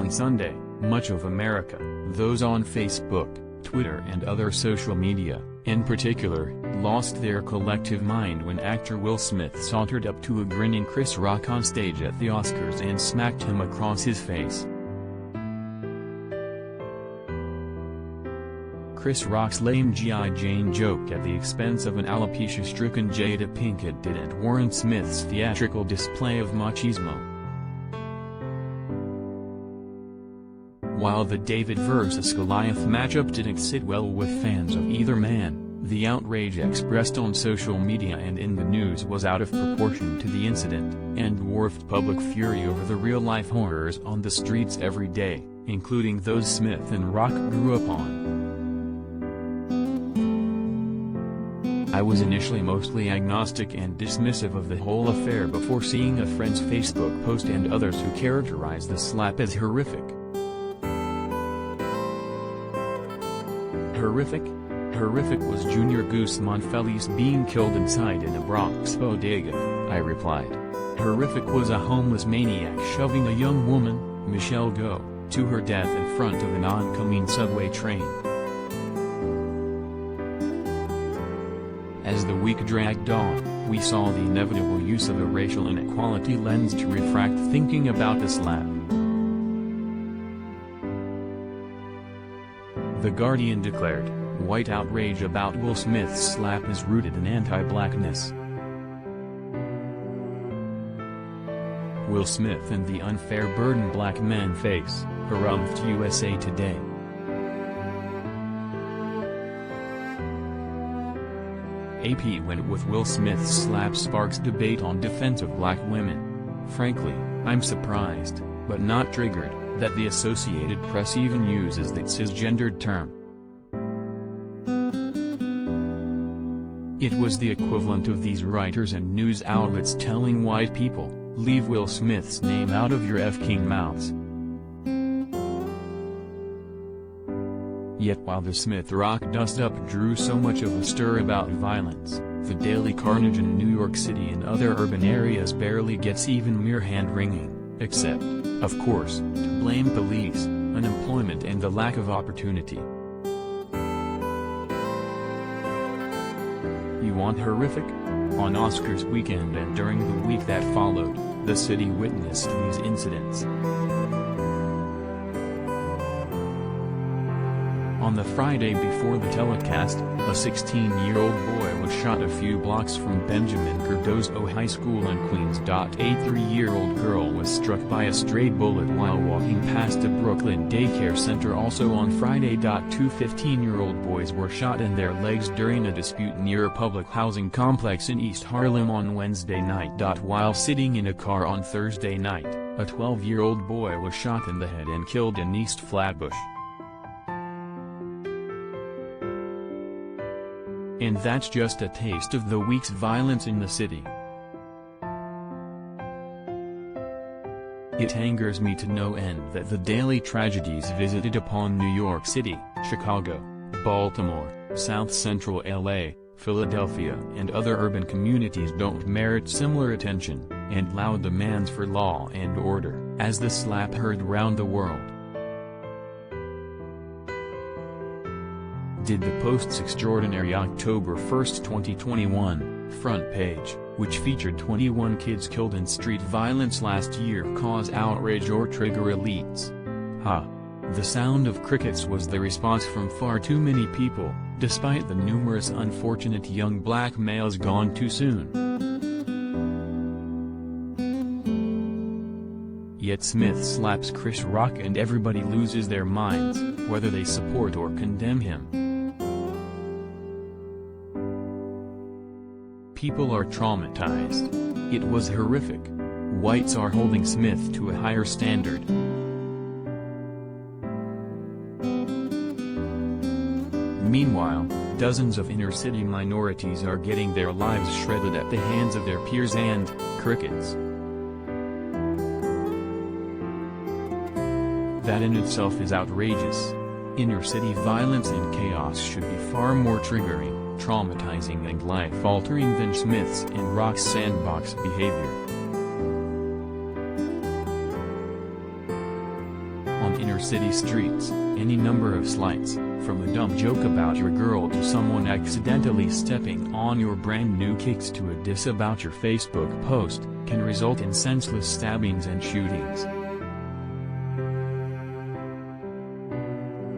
On Sunday, much of America, those on Facebook, Twitter and other social media, in particular, lost their collective mind when actor Will Smith sauntered up to a grinning Chris Rock on stage at the Oscars and smacked him across his face. Chris Rock's lame G.I. Jane joke at the expense of an alopecia-stricken Jada Pinkett didn't warrant Smith's theatrical display of machismo. While the David vs. Goliath matchup didn't sit well with fans of either man, the outrage expressed on social media and in the news was out of proportion to the incident, and dwarfed public fury over the real-life horrors on the streets every day, including those Smith and Rock grew up on. I was initially mostly agnostic and dismissive of the whole affair before seeing a friend's Facebook post and others who characterized the slap as horrific. Horrific was Junior Guzman Feliz being killed inside in a Bronx bodega, I replied. Horrific was a homeless maniac shoving a young woman, Michelle Go, to her death in front of an oncoming subway train. As the week dragged on, we saw the inevitable use of a racial inequality lens to refract thinking about the slap. The Guardian declared, "White outrage about Will Smith's slap is rooted in anti-blackness." Will Smith and the unfair burden black men face, harumphed USA Today. AP went with Will Smith's slap sparks debate on defense of black women. Frankly, I'm surprised, but not triggered, that the Associated Press even uses that cisgendered term. It was the equivalent of these writers and news outlets telling white people, leave Will Smith's name out of your f-king mouths. Yet while the Smith-Rock dust-up drew so much of a stir about violence, the daily carnage in New York City and other urban areas barely gets even mere hand-wringing, except, of course, to blame police, unemployment and the lack of opportunity. You want horrific? On Oscars weekend and during the week that followed, the city witnessed these incidents. On the Friday before the telecast, a 16-year-old boy was shot a few blocks from Benjamin Cardozo High School in Queens. A 3-year-old girl was struck by a stray bullet while walking past a Brooklyn daycare center. Also on Friday, 2 15-year-old boys were shot in their legs during a dispute near a public housing complex in East Harlem on Wednesday night. While sitting in a car on Thursday night, a 12-year-old boy was shot in the head and killed in East Flatbush. And that's just a taste of the week's violence in the city. It angers me to no end that the daily tragedies visited upon New York City, Chicago, Baltimore, South Central LA, Philadelphia and other urban communities don't merit similar attention, and loud demands for law and order, as the slap heard round the world. Did the Post's extraordinary October 1, 2021, front page, which featured 21 kids killed in street violence last year, cause outrage or trigger elites? The sound of crickets was the response from far too many people, despite the numerous unfortunate young black males gone too soon. Yet Smith slaps Chris Rock and everybody loses their minds, whether they support or condemn him. People are traumatized. It was horrific. Whites are holding Smith to a higher standard. Meanwhile, dozens of inner-city minorities are getting their lives shredded at the hands of their peers and crickets. That in itself is outrageous. Inner-city violence and chaos should be far more triggering, traumatizing and life-altering than Smith's and Rock's sandbox behavior. on inner-city streets, any number of slights, from a dumb joke about your girl to someone accidentally stepping on your brand-new kicks to a diss about your Facebook post, can result in senseless stabbings and shootings.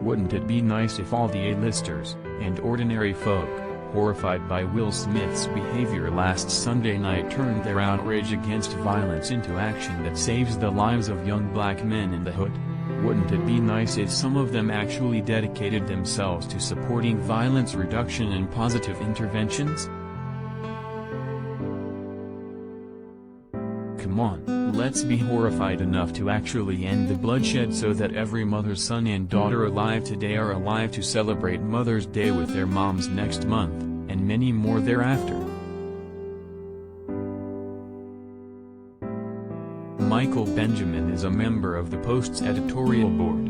Wouldn't it be nice if all the A-listers, and ordinary folk, horrified by Will Smith's behavior last Sunday night, turned their outrage against violence into action that saves the lives of young black men in the hood? Wouldn't it be nice if some of them actually dedicated themselves to supporting violence reduction and positive interventions? Come on, let's be horrified enough to actually end the bloodshed so that every mother's son and daughter alive today are alive to celebrate Mother's Day with their moms next month, and many more thereafter. Michael Benjamin is a member of the Post's editorial board.